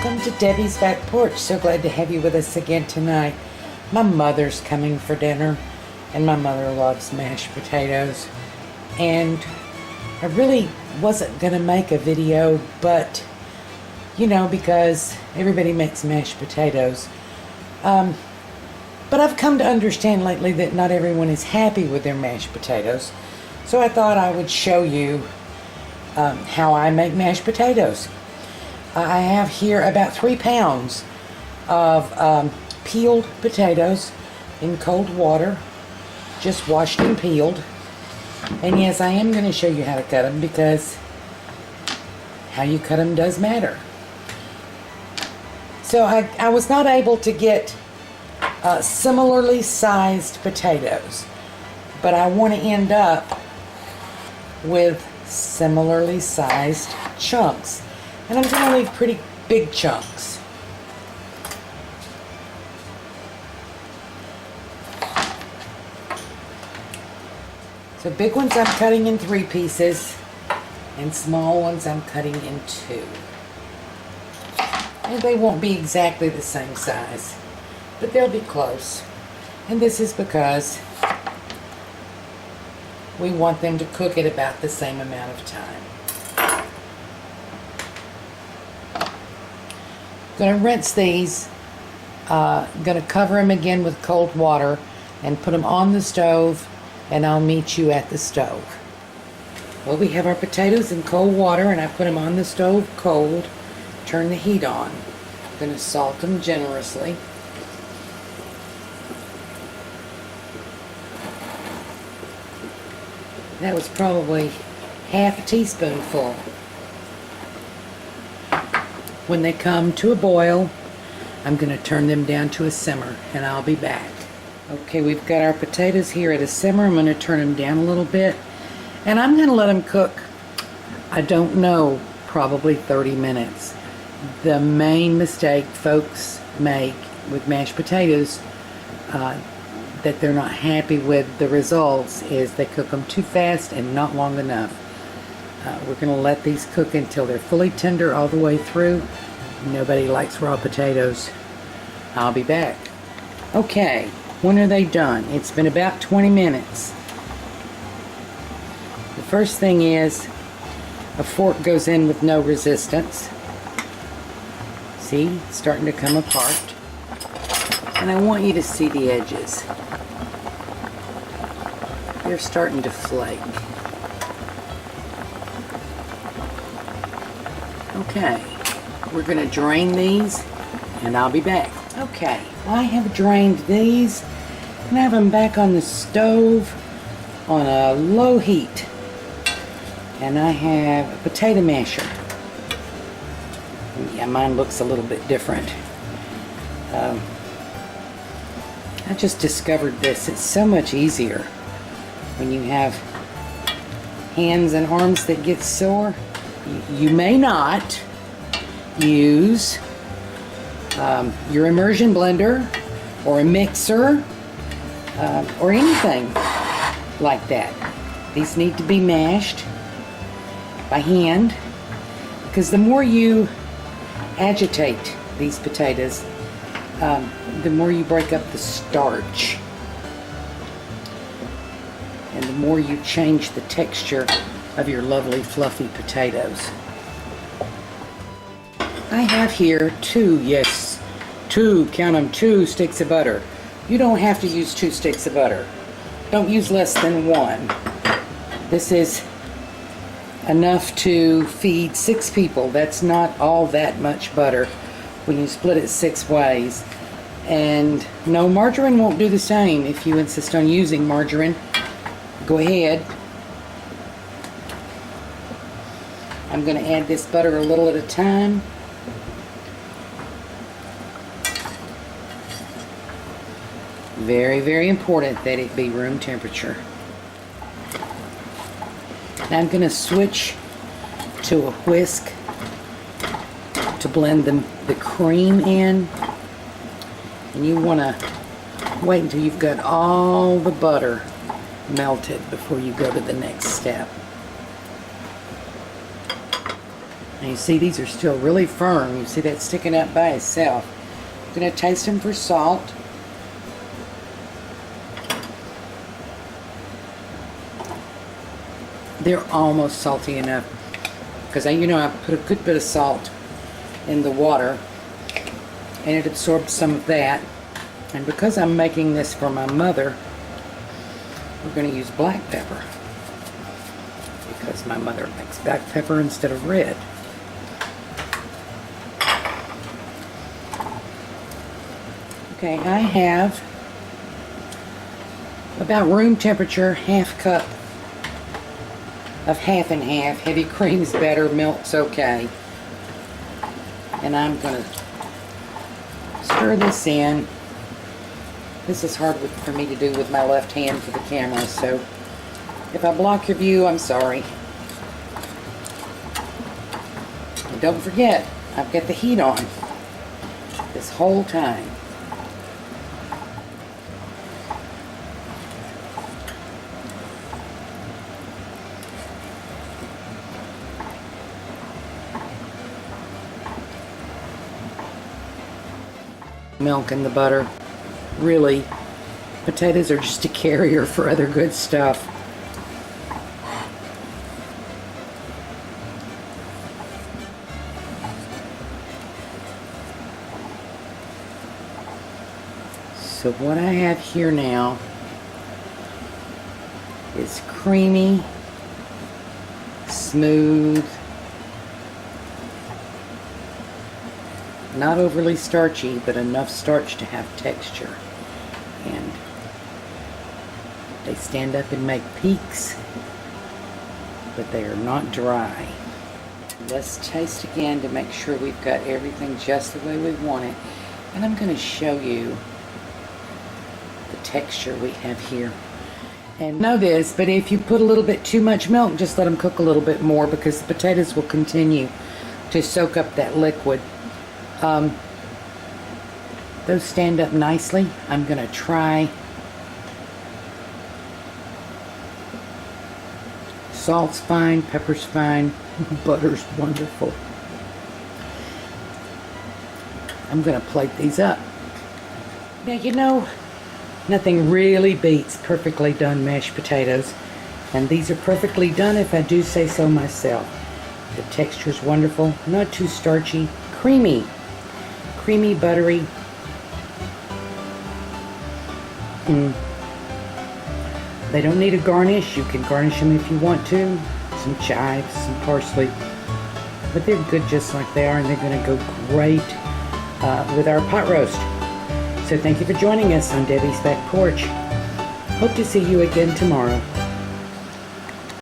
Welcome to Debbie's Back Porch. So glad to have you with us again tonight. My mother's coming for dinner, and my mother loves mashed potatoes. And I really wasn't going to make a video, but, you know, because everybody makes mashed potatoes. But I've come to understand lately that not everyone is happy with their mashed potatoes. So I thought I would show you how I make mashed potatoes. I have here about 3 pounds of peeled potatoes in cold water, just washed and peeled. And yes, I am going to show you how to cut them, because how you cut them does matter. So I was not able to get similarly sized potatoes, but I want to end up with similarly sized chunks. And I'm going to leave pretty big chunks. So big ones I'm cutting in 3 pieces, and small ones I'm cutting in 2. And they won't be exactly the same size, but they'll be close. And this is because we want them to cook at about the same amount of time. Going to rinse these, going to cover them again with cold water and put them on the stove, and I'll meet you at the stove. Well, we have our potatoes in cold water, and I put them on the stove cold. Turn the heat on. I'm going to salt them generously. That was probably half a teaspoonful. When they come to a boil, I'm going to turn them down to a simmer, and I'll be back. Okay, we've got our potatoes here at a simmer. I'm going to turn them down a little bit, and I'm going to let them cook, I don't know, probably 30 minutes. The main mistake folks make with mashed potatoes that they're not happy with the results is they cook them too fast and not long enough. We're going to let these cook until they're fully tender all the way through. Nobody likes raw potatoes. I'll be back. Okay, when are they done? It's been about 20 minutes. The first thing is a fork goes in with no resistance. See, it's starting to come apart. And I want you to see the edges. They're starting to flake. Okay, we're going to drain these, and I'll be back. Okay, I have drained these, and I have them back on the stove on a low heat. And I have a potato masher. Yeah, mine looks a little bit different. I just discovered this. It's so much easier when you have hands and arms that get sore. You may not use your immersion blender or a mixer or anything like that. These need to be mashed by hand, because the more you agitate these potatoes, the more you break up the starch, and the more you change the texture of your lovely fluffy potatoes. I have here 2, yes, 2, count them, 2 sticks of butter. You don't have to use 2 sticks of butter. Don't use less than 1. This is enough to feed 6 people. That's not all that much butter when you split it 6 ways. And no, margarine won't do the same. If you insist on using margarine, go ahead. I'm going to add this butter a little at a time. Very, very important that it be room temperature. Now I'm going to switch to a whisk to blend the cream in. And you want to wait until you've got all the butter melted before you go to the next step. And you see these are still really firm. You see that sticking up by itself. I'm going to taste them for salt. They're almost salty enough because I put a good bit of salt in the water and it absorbed some of that. And because I'm making this for my mother, we're going to use black pepper because my mother makes black pepper instead of red. Okay, I have about room temperature half cup of half and half. Heavy cream's better, milk's okay. And I'm going to stir this in. This is hard for me to do with my left hand for the camera, so if I block your view, I'm sorry. And don't forget, I've got the heat on this whole time. Milk and the butter. Really, potatoes are just a carrier for other good stuff. So what I have here now is creamy, smooth, not overly starchy, but enough starch to have texture. And they stand up and make peaks, but they are not dry. Let's taste again to make sure we've got everything just the way we want it. And I'm going to show you the texture we have here. And know this, but if you put a little bit too much milk, just let them cook a little bit more because the potatoes will continue to soak up that liquid. Those stand up nicely. I'm going to try salt's fine, pepper's fine, butter's wonderful. I'm going to plate these up. Now, nothing really beats perfectly done mashed potatoes, and these are perfectly done if I do say so myself. The texture's wonderful, not too starchy, creamy, buttery. They don't need a garnish. You can garnish them if you want to. Some chives, some parsley. But they're good just like they are, and they're going to go great with our pot roast. So thank you for joining us on Debbie's Back Porch. Hope to see you again tomorrow.